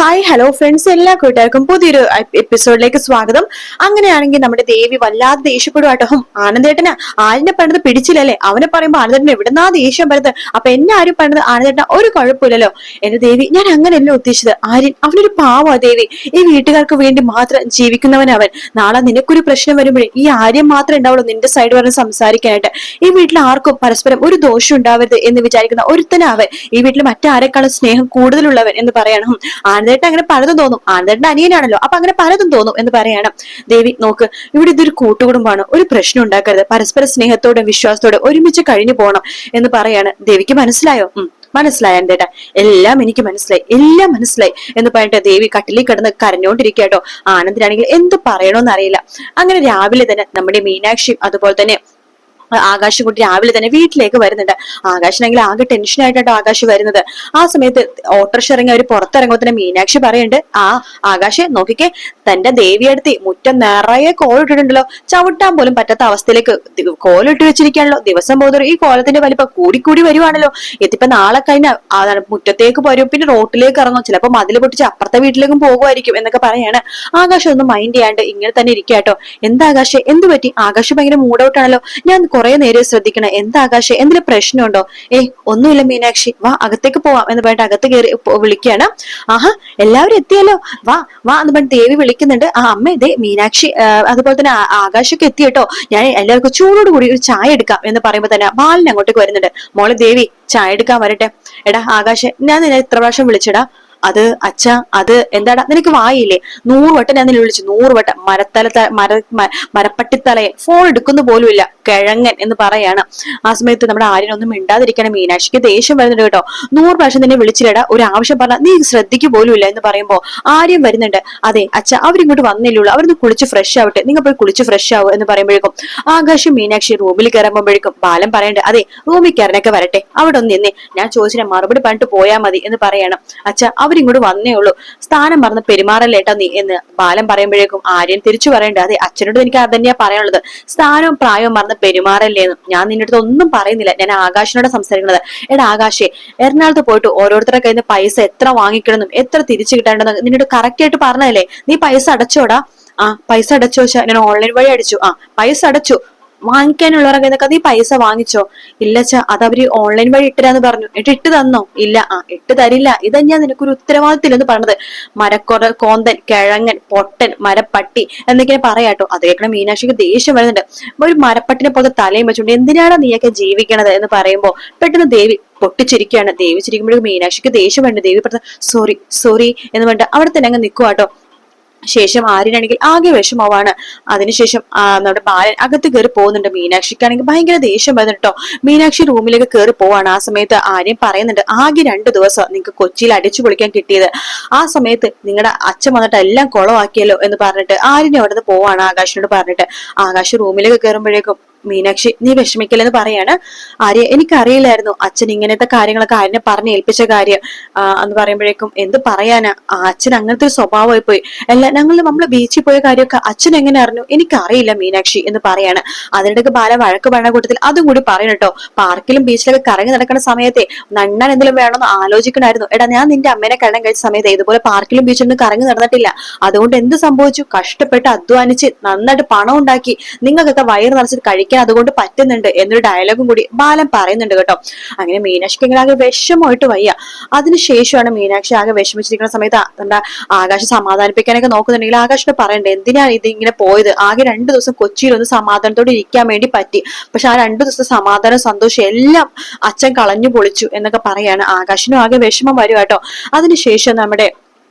Hi hello friends, എല്ലാ കൂട്ടുകാർക്കും പുതിയൊരു എപ്പിസോഡിലേക്ക് സ്വാഗതം. അങ്ങനെയാണെങ്കിൽ നമ്മുടെ ദേവി വല്ലാതെ ദേഷ്യപ്പെടുവാട്ടോ. ആനന്ദേട്ടന് ആരിനെ പണിത് പിടിച്ചില്ലല്ലേ, അവനെ പറയുമ്പോ ആനന്ദേട്ടൻ എവിടുന്നാ ദേഷ്യം വരുന്നത്, അപ്പൊ എന്നെ ആരും പണിത് ആനന്ദേട്ടൻ ഒരു കുഴപ്പമില്ലല്ലോ. എന്റെ ദേവി, ഞാൻ അങ്ങനെയല്ല ഉദ്ദേശിച്ചത്. ആര്യൻ അവനൊരു പാവാ ദേവി, ഈ വീട്ടുകാർക്ക് വേണ്ടി മാത്രം ജീവിക്കുന്നവനവൻ. നാളെ നിനക്കൊരു പ്രശ്നം വരുമ്പോഴേ ഈ ആര്യം മാത്രമേ ഉണ്ടാവുള്ളൂ നിന്റെ സൈഡ് പറഞ്ഞ് സംസാരിക്കാനായിട്ട്. ഈ വീട്ടിൽ ആർക്കും പരസ്പരം ഒരു ദോഷം ഉണ്ടാവരുത് എന്ന് വിചാരിക്കുന്ന ഒരുത്തനാവൻ. ഈ വീട്ടിൽ മറ്റാരെക്കാളും സ്നേഹം കൂടുതലുള്ളവൻ എന്ന് പറയണം. ആനന്ദേട്ടൻ അങ്ങനെ പലതും തോന്നും, ആനന്ദേട്ടൻ അനിയനാണല്ലോ, അപ്പൊ അങ്ങനെ പലതും തോന്നും എന്ന് പറയണം. ദേവി നോക്ക്, ഇവിടെ ഇതൊരു കൂട്ടുകുടുംബമാണ്, ഒരു പ്രശ്നം ഉണ്ടാക്കരുത്, പരസ്പര സ്നേഹത്തോടെ വിശ്വാസത്തോടെ ഒരുമിച്ച് കഴിഞ്ഞു പോകണം എന്ന് പറയാണ്. ദേവിക്ക് മനസ്സിലായോ? മനസ്സിലായ എന്തേട്ടാ, എല്ലാം എനിക്ക് മനസ്സിലായി, എല്ലാം മനസ്സിലായി എന്ന് പറഞ്ഞിട്ട് ദേവി കട്ടിലിൽ കിടന്ന് കരഞ്ഞോണ്ടിരിക്കട്ടോ. ആനന്ദിനാണെങ്കിൽ എന്ത് പറയണോന്ന് അറിയില്ല. അങ്ങനെ രാവിലെ തന്നെ നമ്മുടെ മീനാക്ഷി അതുപോലെ തന്നെ ആകാശം കൂട്ടി രാവിലെ തന്നെ വീട്ടിലേക്ക് വരുന്നുണ്ട്. ആകാശിനെങ്കിൽ ആകെ ടെൻഷനായിട്ടോ ആകാശ് വരുന്നത്. ആ സമയത്ത് ഓട്ടോറിക്ഷ ഇറങ്ങി അവര് പുറത്തിറങ്ങുമ്പോൾ തന്നെ മീനാക്ഷി പറയുന്നുണ്ട്, ആകാശ് നോക്കിക്കേ, തന്റെ ദേവിയെടുത്തി മുറ്റം നിറയെ കോലിട്ടിട്ടുണ്ടല്ലോ, ചവിട്ടാൻ പോലും പറ്റാത്ത അവസ്ഥയിലേക്ക് കോലിട്ട് വെച്ചിരിക്കുകയാണല്ലോ. ദിവസം പോകുന്ന ഈ കോലത്തിന്റെ വലിപ്പം കൂടിക്കൂടി വരുവാണല്ലോ. ഇതിപ്പോ നാളെ കഴിഞ്ഞ മുറ്റത്തേക്ക് വരും, പിന്നെ റോട്ടിലേക്ക് ഇറങ്ങും, ചിലപ്പോ മതിൽ പൊട്ടിച്ച് അപ്പുറത്തെ വീട്ടിലേക്കും പോകുമായിരിക്കും എന്നൊക്കെ പറയാണ്. ആകാശം ഒന്നും മൈൻഡ് ചെയ്യാണ്ട് ഇങ്ങനെ തന്നെ ഇരിക്കാട്ടോ. എന്താ ആകാശ്, എന്ത് പറ്റി? ആകാശ് ഭയങ്കര മൂഡ് ഔട്ട് ആണല്ലോ, ഞാൻ കുറെ നേരം ശ്രദ്ധിക്കണം. എന്താ ആകാശ്, എന്തെങ്കിലും പ്രശ്നമുണ്ടോ? ഒന്നുമില്ല മീനാക്ഷി, വാ അകത്തേക്ക് പോവാം എന്ന് പറഞ്ഞിട്ട് അകത്ത് കയറി വിളിക്കുകയാണ്. ആഹാ, എല്ലാവരും എത്തിയല്ലോ, വാ വാ എന്ന് പറഞ്ഞിട്ട് ദേവി വിളിക്കുന്നുണ്ട്. അമ്മ ഇതേ മീനാക്ഷി അതുപോലെ തന്നെ ആകാശൊക്കെ എത്തിയിട്ടോ, ഞാൻ എല്ലാവർക്കും ചൂടോട് കൂടി ഒരു ചായ എടുക്കാം എന്ന് പറയുമ്പോ തന്നെ ബാലൻ അങ്ങോട്ടേക്ക് വരുന്നുണ്ട്. മോളെ ദേവി, ചായ എടുക്കാൻ വരട്ടെ. എടാ ആകാശ്, ഞാൻ നിന്നെ ഇത്ര പ്രാവശ്യം വിളിച്ചടാ. അത് അച്ഛ, അത് എന്താടാ, നിനക്ക് വായില്ലേ? 100 വട്ടം ഞാൻ നിന്നെ വിളിച്ചു, 100 വട്ടം. മരപ്പട്ടിത്തലയെ ഫോൺ എടുക്കുന്ന പോലും ഇല്ല, കിഴങ്ങൻ എന്ന് പറയാണ്. ആ സമയത്ത് നമ്മുടെ ആര്യനൊന്നും മിണ്ടാതിരിക്കണം. മീനാക്ഷിക്ക് ദേഷ്യം വരുന്നുണ്ട് കേട്ടോ. 100 പ്രാവശ്യം നിന്നെ വിളിച്ചില്ലടാ, ഒരു ആവശ്യം പറഞ്ഞ നീ ശ്രദ്ധിക്കു പോലും ഇല്ല എന്ന് പറയുമ്പോ ആര്യം വരുന്നുണ്ട്. അതെ അച്ഛ, അവരിങ്ങോട്ട് വന്നില്ലുള്ളൂ, അവരൊന്ന് കുളിച്ച് ഫ്രഷ് ആവട്ടെ, നിങ്ങൾ പോയി കുളിച്ച് ഫ്രഷ് ആവും എന്ന് പറയുമ്പോഴേക്കും ആകാശം മീനാക്ഷി റൂമിൽ കയറുമ്പോഴേക്കും ബാലൻ പറയണ്ട്, അതെ റൂമിൽ കയറാനൊക്കെ വരട്ടെ, അവിടെ ഒന്ന് നിന്നേ, ഞാൻ ചോദിച്ചിട്ട് മറുപടി പറഞ്ഞിട്ട് പോയാൽ മതി എന്ന് പറയണം. അച്ഛ, അവരിങ്ങോട്ട് വന്നേ ഉള്ളൂ, സ്ഥാനം മറന്ന് പെരുമാറല്ലേട്ടാ നീ എന്ന് ബാലൻ പറയുമ്പോഴേക്കും ആര്യൻ തിരിച്ചു പറയണ്ട, അതെ അച്ഛനോട് എനിക്ക് അതന്നെയാ പറയാനുള്ളത്, സ്ഥാനവും പ്രായവും മറന്ന് പെരുമാറല്ലേന്ന്. ഞാൻ നിന്റെ അടുത്ത് ഒന്നും പറയുന്നില്ല, ഞാൻ ആകാശിനോട് സംസാരിക്കുന്നത്. എടാ ആകാശേ, എറണാകുളത്ത് പോയിട്ട് ഓരോരുത്തരുടെ കയ്യിൽ നിന്ന് പൈസ എത്ര വാങ്ങിക്കണമെന്നും എത്ര തിരിച്ചു കിട്ടാണ്ടെന്നും നിന്നോട് കറക്റ്റ് ആയിട്ട് പറഞ്ഞതല്ലേ, നീ പൈസ അടച്ചോടാ? പൈസ അടച്ചോ? ഞാൻ ഓൺലൈൻ വഴി അടിച്ചു. പൈസ അടച്ചു. വാങ്ങിക്കാനുള്ളവരൊക്കെ ഇതൊക്കെ നീ പൈസ വാങ്ങിച്ചോ? ഇല്ലച്ചാ, അത് അവര് ഓൺലൈൻ വഴി ഇട്ടരാന്ന് പറഞ്ഞു. ഇട്ട് തന്നോ? ഇല്ല. ഇട്ട് തരില്ല, ഇതന്നെയാ നിനക്കൊരു ഉത്തരവാദിത്തമില്ലെന്ന് പറഞ്ഞത്. കോന്തൻ, കിഴങ്ങൻ, പൊട്ടൻ, മരപ്പട്ടി എന്നൊക്കെ പറയാട്ടോ. അത് കേൾക്കണ മീനാക്ഷിക്ക് ദേഷ്യം വരുന്നുണ്ട്. ഒരു മരപ്പട്ടിനെ പോലെ തലയും വെച്ചോണ്ട് എന്തിനാണ് നീയൊക്കെ ജീവിക്കണത് എന്ന് പറയുമ്പോ പെട്ടെന്ന് ദേവി പൊട്ടിച്ചിരിക്കുകയാണ്. ദേവി ചിരിക്കുമ്പോഴേക്കും മീനാക്ഷിക്ക് ദേഷ്യം വേണ്ട. ദേവി പറഞ്ഞ സോറി സോറി എന്ന് പറഞ്ഞിട്ട് അവിടെ തന്നെ അങ്ങ് നിൽക്കുവാട്ടോ. ശേഷം ആര്യനാണെങ്കിൽ ആകെ വിഷമമാണ്. അതിനുശേഷം നമ്മുടെ ബാലൻ അകത്ത് കയറി പോകുന്നുണ്ട്. മീനാക്ഷിക്കാണെങ്കിൽ ഭയങ്കര ദേഷ്യം വരുന്നുണ്ടോ. മീനാക്ഷി റൂമിലേക്ക് കയറി പോവാണ്. ആ സമയത്ത് ആര്യൻ പറയുന്നുണ്ട്, ആകെ 2 ദിവസം നിങ്ങൾക്ക് കൊച്ചിയിൽ അടിച്ചു പൊളിക്കാൻ കിട്ടിയത്, ആ സമയത്ത് നിങ്ങളുടെ അച്ഛൻ വന്നിട്ട് എല്ലാം കുളമാക്കിയല്ലോ എന്ന് പറഞ്ഞിട്ട് ആര്യനെ അവിടെ നിന്ന് പോവാണ് ആകാശിനോട് പറഞ്ഞിട്ട്. ആകാശ് റൂമിലേക്ക് കയറുമ്പോഴേക്കും മീനാക്ഷി നീ വിഷമിക്കല്ലെന്ന് പറയാണ്. ആര്യ, എനിക്കറിയില്ലായിരുന്നു അച്ഛൻ ഇങ്ങനത്തെ കാര്യങ്ങളൊക്കെ ആര്യനെ പറഞ്ഞ് ഏൽപ്പിച്ച കാര്യം എന്ന് പറയുമ്പോഴേക്കും എന്ത് പറയാനാ, അച്ഛൻ അങ്ങനത്തെ ഒരു സ്വഭാവമായി പോയി. നമ്മള് ബീച്ചിൽ പോയ കാര്യമൊക്കെ അച്ഛൻ എങ്ങനെ അറിഞ്ഞു? എനിക്കറിയില്ല മീനാക്ഷി എന്ന് പറയാണ്. അതിനിടയ്ക്ക് ബാല വഴക്ക് പറഞ്ഞ കൂട്ടത്തിൽ അതും കൂടി പറയണട്ടോ. പാർക്കിലും ബീച്ചിലൊക്കെ കറങ്ങി നടക്കുന്ന സമയത്തെ നണ്ണാൻ എന്തെങ്കിലും വേണമെന്ന് ആലോചിക്കണമായിരുന്നു. എടാ, ഞാൻ നിന്റെ അമ്മേനെ കല്യാണം കഴിച്ച സമയത്ത് ഇതുപോലെ പാർക്കിലും ബീച്ചിലൊന്നും കറങ്ങി നടന്നിട്ടില്ല. അതുകൊണ്ട് എന്ത് സംഭവിച്ചു? കഷ്ടപ്പെട്ട് അധ്വാനിച്ച് നന്നായിട്ട് പണം ഉണ്ടാക്കി നിങ്ങൾക്കൊക്കെ വയറ് നിറച്ചിട്ട് കഴിക്കാൻ അതുകൊണ്ട് പറ്റുന്നുണ്ട് എന്നൊരു ഡയലോഗും കൂടി ബാലൻ പറയുന്നുണ്ട് കേട്ടോ. അങ്ങനെ മീനാക്ഷിക്ക് ഇങ്ങനെ ആകെ വിഷമമായിട്ട് വയ്യ. അതിനുശേഷമാണ് മീനാക്ഷി ആകെ വിഷമിച്ചിരിക്കുന്ന സമയത്ത് നമ്മുടെ ആകാശം സമാധാനിപ്പിക്കാനൊക്കെ നോക്കുന്നുണ്ടെങ്കിൽ ആകാശിനെ പറയണ്ടേ, എന്തിനാണ് ഇത് ഇങ്ങനെ പോയത്? ആകെ 2 ദിവസം കൊച്ചിയിൽ ഒന്ന് സമാധാനത്തോടെ ഇരിക്കാൻ വേണ്ടി പറ്റി, പക്ഷെ ആ 2 ദിവസം സമാധാനം സന്തോഷം എല്ലാം അച്ഛൻ കളഞ്ഞു പൊളിച്ചു എന്നൊക്കെ പറയാണ്. ആകാശിനും ആകെ വിഷമം വരും കേട്ടോ. അതിനുശേഷം നമ്മുടെ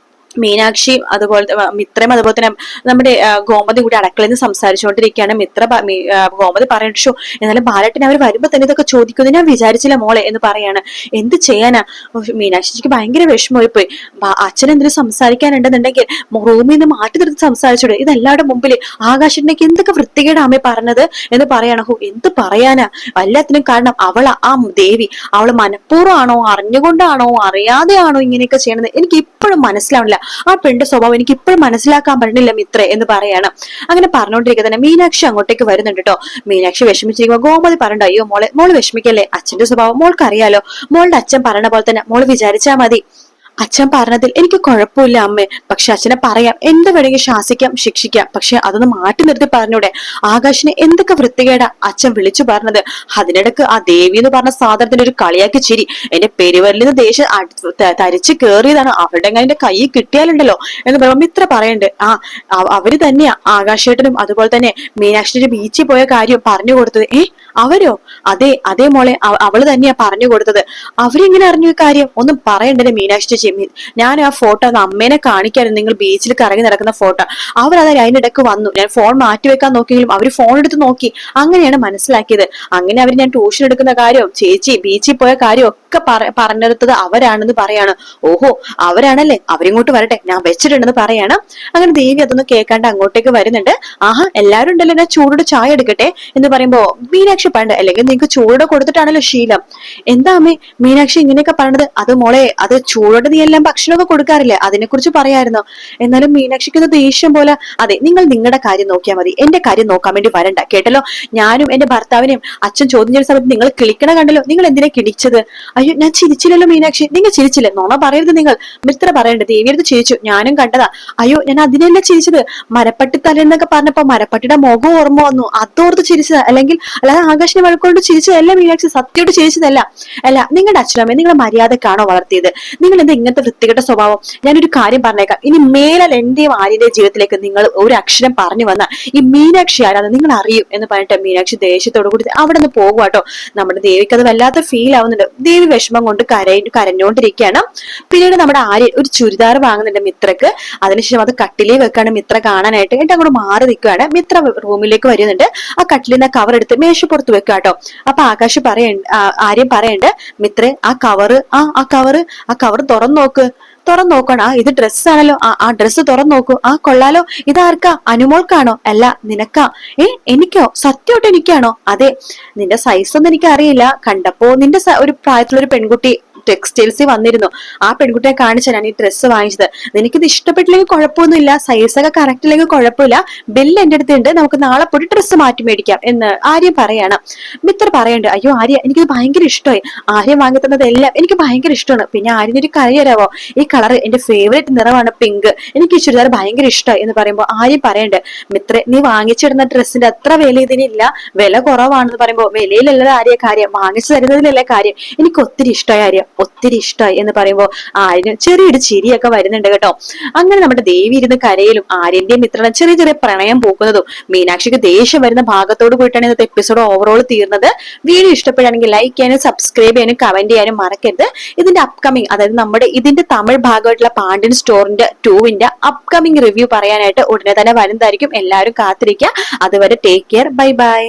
മീനാക്ഷി അതുപോലെ മിത്രയും അതുപോലെ തന്നെ നമ്മുടെ ഗോമതി കൂടി അടുക്കളയിൽ നിന്ന് സംസാരിച്ചുകൊണ്ടിരിക്കുകയാണ്. ഗോമതി പറയണ്ടു, എന്നാലും ബാലേട്ടനെ അവർ വരുമ്പോ തന്നെ ഇതൊക്കെ ചോദിക്കുന്നത് ഞാൻ വിചാരിച്ചില്ല മോളെ എന്ന് പറയാണ്. എന്ത് ചെയ്യാനാ, മീനാക്ഷിക്ക് ഭയങ്കര വിഷമമായി പോയി. അച്ഛൻ എന്തിനും സംസാരിക്കാനുണ്ടെന്നുണ്ടെങ്കിൽ റൂമിൽ നിന്ന് മാറ്റി നിർത്തി സംസാരിച്ചോട്, ഇതെല്ലാവരുടെ മുമ്പിൽ ആകാശിനേക്ക് എന്തൊക്കെ വൃത്തികേടാമേ പറഞ്ഞത് എന്ന് പറയണ. എന്ത് പറയാനാ, എല്ലാത്തിനും കാരണം ആ ദേവി, അവള് മനഃപൂർവ്വമാണോ അറിഞ്ഞുകൊണ്ടാണോ അറിയാതെയാണോ ഇങ്ങനെയൊക്കെ ചെയ്യണത് എനിക്ക് ഇപ്പോഴും മനസ്സിലാവണില്ല. ആ പെണ്ണിന്റെ സ്വഭാവം എനിക്ക് ഇപ്പോഴും മനസ്സിലാക്കാൻ പറ്റുന്നില്ല മിത്രേ എന്ന് പറയാണ്. അങ്ങനെ പറഞ്ഞുകൊണ്ടിരിക്കുക തന്നെ മീനാക്ഷി അങ്ങോട്ടേക്ക് വരുന്നുണ്ട് കേട്ടോ. മീനാക്ഷി വിഷമിച്ചിരിക്കുമ്പോ ഗോമതി പറയണ്ട, അയ്യോ മോള് വിഷമിക്കല്ലേ, അച്ഛന്റെ സ്വഭാവം മോൾക്ക് അറിയാലോ, മോളുടെ അച്ഛൻ പറയണ പോലെ തന്നെ മോള് വിചാരിച്ചാ മതി. അച്ഛൻ പറഞ്ഞതിൽ എനിക്ക് കുഴപ്പമില്ല അമ്മേ, പക്ഷെ അച്ഛനെ പറയാം, എന്ത് വേണമെങ്കിൽ ശാസിക്കാം, ശിക്ഷിക്കാം, പക്ഷെ അതൊന്ന് മാറ്റി നിർത്തി പറഞ്ഞൂടെ? ആകാശിനെ എന്തൊക്കെ വൃത്തികേടാ അച്ഛൻ വിളിച്ചു പറഞ്ഞത്. അതിനിടക്ക് ആ ദേവി എന്ന് പറഞ്ഞ സാധനത്തിന് ഒരു കളിയാക്കി ചിരി. എന്റെ പെരുവരലിൽ നിന്ന് ദേഷ്യം തരിച്ചു കേറിയതാണ്, അവരുടെ എന്റെ കൈ കിട്ടിയാലുണ്ടല്ലോ എന്ന് പറയുമ്പോൾ മിത്ര പറയണ്ട്. അവര് തന്നെയാ ആകാശേട്ടനും അതുപോലെ തന്നെ മീനാക്ഷിന്റെ ബീച്ചിൽ പോയ കാര്യം പറഞ്ഞു കൊടുത്തത്. അവരോ? അതേ മോളെ, അവള് തന്നെയാ പറഞ്ഞു കൊടുത്തത്. അവരെങ്ങനെ അറിഞ്ഞു ഈ കാര്യം? ഒന്നും പറയണ്ടേ മീനാക്ഷി ചേച്ചി. ഞാൻ ആ ഫോട്ടോ അമ്മേനെ കാണിക്കായിരുന്നു, നിങ്ങൾ ബീച്ചിൽ കറങ്ങി നടക്കുന്ന ഫോട്ടോ. അവരത് അതിനിടക്ക് വന്നു, ഞാൻ ഫോൺ മാറ്റിവെക്കാൻ നോക്കിയെങ്കിലും അവര് ഫോൺ എടുത്ത് നോക്കി. അങ്ങനെയാണ് മനസ്സിലാക്കിയത്. അങ്ങനെ അവര് ഞാൻ ട്യൂഷൻ എടുക്കുന്ന കാര്യവും ചേച്ചി ബീച്ചിൽ പോയ കാര്യം ഒക്കെ പറഞ്ഞെടുത്തത് അവരാണെന്ന് പറയാണ്. ഓഹോ, അവരാണല്ലേ, അവരിങ്ങോട്ട് വരട്ടെ, ഞാൻ വെച്ചിട്ടുണ്ടെന്ന് പറയാണ്. അങ്ങനെ ദേവി അതൊന്നും കേൾക്കാണ്ട് അങ്ങോട്ടേക്ക് വരുന്നുണ്ട്. ആഹാ, എല്ലാരും ഉണ്ടല്ലോ, ഞാൻ ചൂടോട് ചായ എടുക്കട്ടെ എന്ന് പറയുമ്പോ മീനാക്ഷി പണ്ട്, അല്ലെങ്കിൽ നിങ്ങൾക്ക് ചൂടോടെ കൊടുത്തിട്ടാണല്ലോ ശീലം. എന്താ അമ്മേ മീനാക്ഷി ഇങ്ങനെയൊക്കെ പറഞ്ഞത്? അത് മോളെ, അത് ചൂടോടെ നീ എല്ലാം ഭക്ഷണമൊക്കെ കൊടുക്കാറില്ലേ, അതിനെ കുറിച്ച് പറയായിരുന്നോ? എന്നാലും മീനാക്ഷിക്ക് അത് ദേഷ്യം പോലെ. അതെ, നിങ്ങൾ നിങ്ങളുടെ കാര്യം നോക്കിയാൽ മതി, എന്റെ കാര്യം നോക്കാൻ വേണ്ടി വരണ്ട, കേട്ടല്ലോ? ഞാനും എന്റെ ഭർത്താവിനെയും അച്ഛൻ ചോദ്യം ചെയ്യുന്ന സമയത്ത് നിങ്ങൾ കിളിക്കണ കണ്ടല്ലോ, നിങ്ങൾ എന്തിനാ കിടിച്ചത്? അയ്യോ, ഞാൻ ചിരിച്ചില്ലല്ലോ മീനാക്ഷി, നിങ്ങൾ ചിരിച്ചില്ലേ? നോണ പറയരുത് നിങ്ങൾ. മിത്ര പറയണ്ട, ദേവിയടുത്ത് ചിരിച്ചു, ഞാനും കണ്ടതാ. അയ്യോ, ഞാൻ അതിനല്ല ചിരിച്ചത്, മരപ്പട്ടി തലേന്നൊക്കെ പറഞ്ഞപ്പോ മരപ്പട്ടിയുടെ മുഖം ഓർമ്മ വന്നു, അതോർത്ത് ചിരിച്ചതാ. അല്ലാതെ ആകാശിനെ വഴക്കൊണ്ട് ചിരിച്ചതല്ല മീനാക്ഷി, സത്യമായിട്ട് ചിരിച്ചതല്ല. അല്ല, നിങ്ങളുടെ അച്ഛനമ്മയെ നിങ്ങളെ മര്യാദക്കാണോ വളർത്തിയത്? നിങ്ങൾ എന്താ ഇങ്ങനത്തെ വൃത്തികെട്ട സ്വഭാവം? ഞാനൊരു കാര്യം പറഞ്ഞേക്കാം, ഇനി മേലാൽ എന്റെയും ആര്യന്റെയും ജീവിതത്തിലേക്ക് നിങ്ങൾ ഒരു അക്ഷരം പറഞ്ഞു വന്ന ഈ മീനാക്ഷി ആരാന്ന് നിങ്ങൾ അറിയും എന്ന് പറഞ്ഞിട്ട് മീനാക്ഷി ദേഷ്യത്തോടു കൂടി അവിടെ നിന്ന് പോകുവാട്ടോ. നമ്മുടെ ദേവിക്ക് അത് വല്ലാത്ത ഫീൽ ആവുന്നുണ്ട്. ദേവി വിഷമം കൊണ്ട് കരഞ്ഞോണ്ടിരിക്കുകയാണ്. പിന്നീട് നമ്മുടെ ആര്യൻ ഒരു ചുരിദാർ വാങ്ങുന്നുണ്ട് മിത്രക്ക്. അതിനുശേഷം അത് കട്ടിലേ വെക്കാണ് മിത്ര കാണാനായിട്ട്. എന്നിട്ട് അങ്ങോട്ട് മാറി നിൽക്കുകയാണ്. മിത്ര റൂമിലേക്ക് വരുന്നുണ്ട്. ആ കട്ടിലിൽ നിന്ന് കവർ എടുത്ത് മേശപ്പുറത്ത് വെക്കാട്ടോ. അപ്പൊ ആര്യൻ പറയണ്ട്, മിത്രേ, ആ കവറ് തുറന്നു നോക്കണം. ഇത് ഡ്രസ്സാണല്ലോ, ആ ഡ്രസ്സ് തുറന്നു നോക്കൂ. കൊള്ളാലോ, ഇതാർക്കാ? അനുമോൾക്കാണോ? അല്ല, നിനക്കാ. എനിക്കോ? സത്യമായിട്ട് എനിക്കാണോ? അതെ. നിന്റെ സൈസ് ഒന്നും എനിക്ക് അറിയില്ല, കണ്ടപ്പോ നിന്റെ ഒരു പ്രായത്തിലുള്ള ഒരു പെൺകുട്ടി ടെക്സ്റ്റൈൽസിൽ വന്നിരുന്നു, ആ പെൺകുട്ടിയെ കാണിച്ച ഞാൻ ഈ ഡ്രസ്സ് വാങ്ങിച്ചത്. നിനക്കിത് ഇഷ്ടപ്പെട്ടില്ലെങ്കിൽ കുഴപ്പമൊന്നുമില്ല, സൈസൊക്കെ കറക്റ്റ് ഇല്ലെങ്കിൽ കുഴപ്പമില്ല, ബില്ല് എന്റെ അടുത്ത് ഉണ്ട്, നമുക്ക് നാളെ പോയി ഡ്രസ്സ് മാറ്റി മേടിക്കാം എന്ന് ആര്യ പറയാണ്. മിത്ര പറയണ്ട്, അയ്യോ ആര്യ, എനിക്കിത് ഭയങ്കര ഇഷ്ടമായി, ആര്യ വാങ്ങി തന്നതെല്ലാം എനിക്ക് ഭയങ്കര ഇഷ്ടമാണ്. പിന്നെ ആര്യനൊരു കാര്യം അറിയാവോ, ഈ കളർ എന്റെ ഫേവറേറ്റ് നിറമാണ്, പിങ്ക്, എനിക്ക് ഈ ചുരിദാർ ഭയങ്കര ഇഷ്ടമായി എന്ന് പറയുമ്പോൾ ആര്യ പറയണ്ട്, മിത്ര, നീ വാങ്ങിച്ചിടുന്ന ഡ്രസ്സിന്റെ അത്ര വില ഇതിനില്ല, വില കുറവാണെന്ന് പറയുമ്പോൾ വിലയിലല്ല ആര്യ കാര്യം, വാങ്ങിച്ചു തരുന്നതിലല്ലേ കാര്യം, എനിക്ക് ഒത്തിരി ഇഷ്ടമായി ആര്യ, ഒത്തിരി ഇഷ്ടമായി എന്ന് പറയുമ്പോൾ ആര്യന് ചെറിയൊരു ചിരിയൊക്കെ വരുന്നുണ്ട് കേട്ടോ. അങ്ങനെ നമ്മുടെ ദേവി ഇരുന്ന് കരയിലും ആര്യന്റെയും മിത്രനും ചെറിയ ചെറിയ പ്രണയം പൂക്കുന്നതും മീനാക്ഷിക്ക് ദേഷ്യം വരുന്ന ഭാഗത്തോട് പോയിട്ടാണ് ഇന്നത്തെ എപ്പിസോഡ് ഓവറോൾ തീർന്നത്. വീഡിയോ ഇഷ്ടപ്പെടുകയാണെങ്കിൽ ലൈക്ക് ചെയ്യാനും സബ്സ്ക്രൈബ് ചെയ്യാനും കമന്റ് ചെയ്യാനും മറക്കരുത്. ഇതിന്റെ അപ്കമിങ്, അതായത് ഇതിന്റെ തമിഴ് ഭാഗമായിട്ടുള്ള പാണ്ഡ്യൻ സ്റ്റോറിന്റെ 2 അപ്കമിങ് റിവ്യൂ പറയാനായിട്ട് ഉടനെ തന്നെ വരുന്നതായിരിക്കും. എല്ലാവരും കാത്തിരിക്കുക. അതുവരെ ടേക്ക് കെയർ, ബൈ ബൈ.